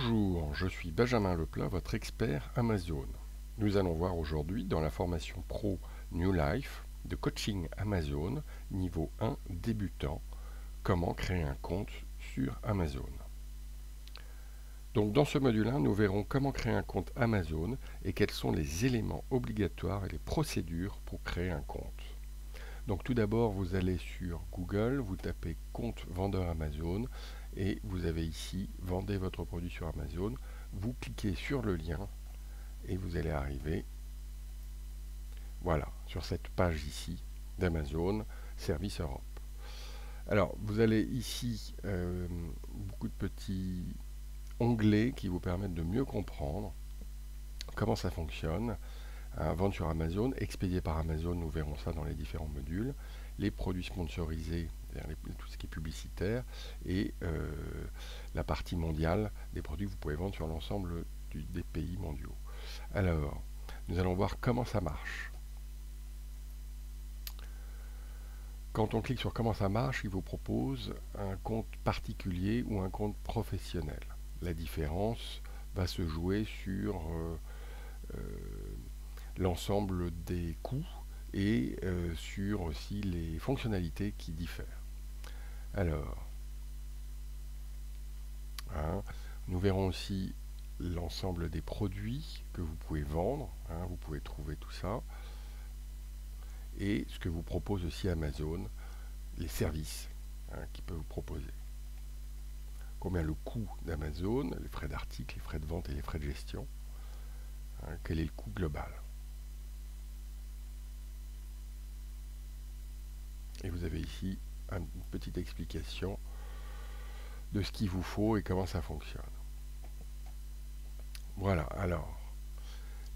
Bonjour, je suis Benjamin Leplat, votre expert Amazon. Nous allons voir aujourd'hui dans la formation Pro New Life de coaching Amazon niveau 1 débutant comment créer un compte sur Amazon. Donc dans ce module 1, nous verrons comment créer un compte Amazon et quels sont les éléments obligatoires et les procédures pour créer un compte. Donc tout d'abord, vous allez sur Google, vous tapez compte vendeur Amazon et vous avez ici vendez votre produit sur Amazon. Vous cliquez sur le lien et vous allez arriver voilà, sur cette page ici d'Amazon Service Europe. Alors vous allez ici beaucoup de petits onglets qui vous permettent de mieux comprendre comment ça fonctionne. Vente sur Amazon, expédié par Amazon, nous verrons ça dans les différents modules. Les produits sponsorisés, tout ce qui est publicitaire, et la partie mondiale des produits que vous pouvez vendre sur l'ensemble des pays mondiaux. Alors, nous allons voir comment ça marche. Quand on clique sur comment ça marche, il vous propose un compte particulier ou un compte professionnel. La différence va se jouer sur l'ensemble des coûts et sur aussi les fonctionnalités qui diffèrent. Alors, nous verrons aussi l'ensemble des produits que vous pouvez vendre, vous pouvez trouver tout ça, et ce que vous propose aussi Amazon, les services qu'il peut vous proposer. Combien le coût d'Amazon, les frais d'article, les frais de vente et les frais de gestion, quel est le coût global. Et vous avez ici une petite explication de ce qu'il vous faut et comment ça fonctionne. Voilà, alors,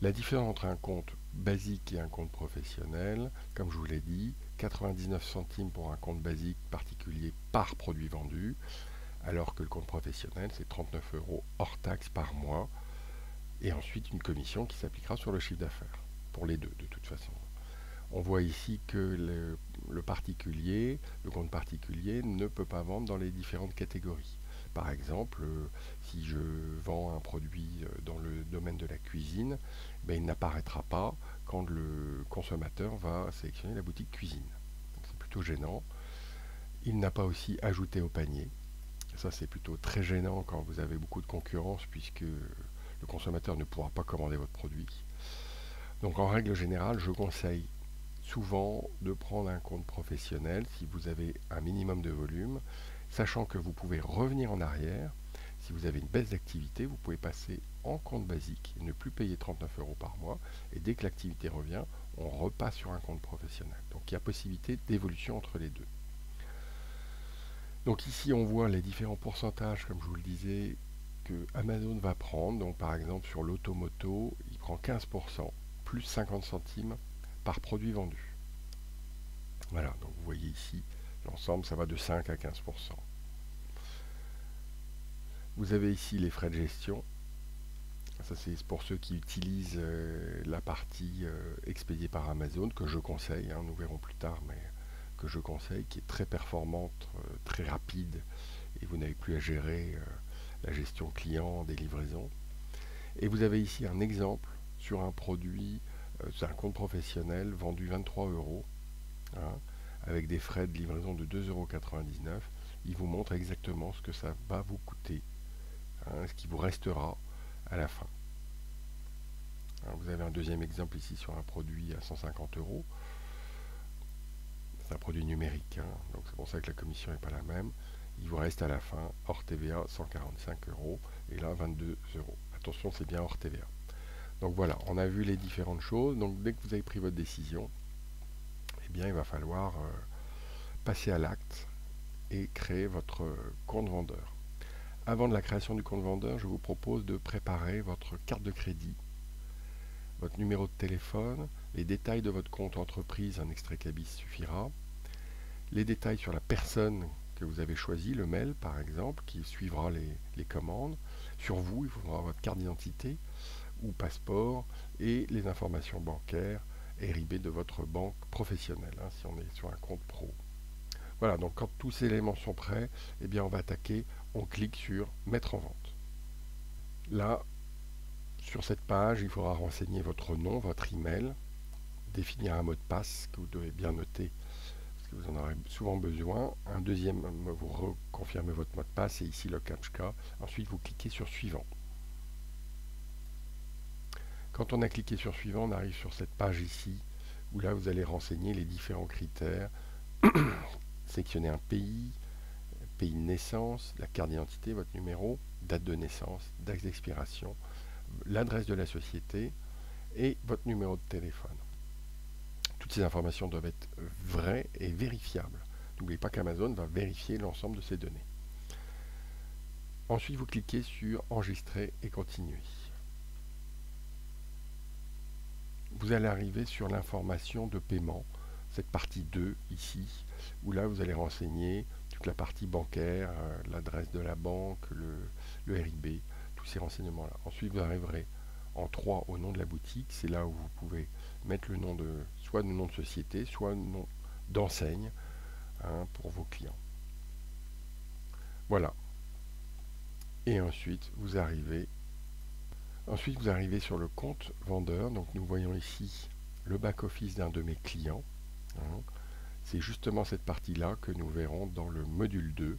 la différence entre un compte basique et un compte professionnel, comme je vous l'ai dit, 99 centimes pour un compte basique particulier par produit vendu, alors que le compte professionnel, c'est 39 € hors taxe par mois, et ensuite une commission qui s'appliquera sur le chiffre d'affaires, pour les deux de toute façon. On voit ici que le particulier, le compte particulier ne peut pas vendre dans les différentes catégories. Par exemple, si je vends un produit dans le domaine de la cuisine, il n'apparaîtra pas quand le consommateur va sélectionner la boutique cuisine. C'est plutôt gênant. Il n'a pas aussi ajouté au panier. Ça, c'est plutôt très gênant quand vous avez beaucoup de concurrence puisque le consommateur ne pourra pas commander votre produit. Donc en règle générale, je conseille souvent de prendre un compte professionnel si vous avez un minimum de volume, sachant que vous pouvez revenir en arrière. Si vous avez une baisse d'activité, vous pouvez passer en compte basique et ne plus payer 39 € par mois. Et dès que l'activité revient, on repasse sur un compte professionnel. Donc il y a possibilité d'évolution entre les deux. Donc ici, on voit les différents pourcentages, comme je vous le disais, que Amazon va prendre. Donc par exemple, sur l'automoto, il prend 15%, plus 50 centimes par produit vendu. Voilà, donc vous voyez ici, l'ensemble, ça va de 5 à 15%. Vous avez ici les frais de gestion. Ça, c'est pour ceux qui utilisent la partie expédiée par Amazon, que je conseille, nous verrons plus tard, mais que je conseille, qui est très performante, très rapide, et vous n'avez plus à gérer la gestion client des livraisons. Et vous avez ici un exemple sur un produit, c'est un compte professionnel vendu 23 €, avec des frais de livraison de 2,99 €. Il vous montre exactement ce que ça va vous coûter, ce qui vous restera à la fin. Vous avez un deuxième exemple ici sur un produit à 150 €. C'est un produit numérique, donc c'est pour ça que la commission n'est pas la même. Il vous reste à la fin, hors TVA, 145 € et là 22 €. Attention, c'est bien hors TVA. Donc voilà, on a vu les différentes choses. Donc dès que vous avez pris votre décision, eh bien il va falloir passer à l'acte et créer votre compte vendeur. Avant de la création du compte vendeur, je vous propose de préparer votre carte de crédit, votre numéro de téléphone, les détails de votre compte entreprise, un extrait cabis suffira, les détails sur la personne que vous avez choisi, le mail par exemple, qui suivra les commandes. Sur vous, il faudra votre carte d'identité ou passeport et les informations bancaires RIB de votre banque professionnelle, si on est sur un compte pro. Voilà, donc quand tous ces éléments sont prêts, eh bien on va attaquer, on clique sur mettre en vente. Là, sur cette page, il faudra renseigner votre nom, votre email, définir un mot de passe que vous devez bien noter parce que vous en aurez souvent besoin. Un deuxième, vous reconfirmez votre mot de passe et ici le CAPTCHA. Ensuite, vous cliquez sur Suivant. Quand on a cliqué sur Suivant, on arrive sur cette page ici où là vous allez renseigner les différents critères. Sélectionner un pays, pays de naissance, la carte d'identité, votre numéro, date de naissance, date d'expiration, l'adresse de la société et votre numéro de téléphone. Toutes ces informations doivent être vraies et vérifiables. N'oubliez pas qu'Amazon va vérifier l'ensemble de ces données. Ensuite, vous cliquez sur Enregistrer et continuer. Vous allez arriver sur l'information de paiement, cette partie 2 ici, où là vous allez renseigner toute la partie bancaire, l'adresse de la banque, le RIB, tous ces renseignements-là. Ensuite, vous arriverez en 3 au nom de la boutique. C'est là où vous pouvez mettre le nom de, soit le nom de société, soit le nom d'enseigne pour vos clients. Voilà. Et ensuite, vous arrivez sur le compte vendeur. Donc nous voyons ici le back-office d'un de mes clients. C'est justement cette partie-là que nous verrons dans le module 2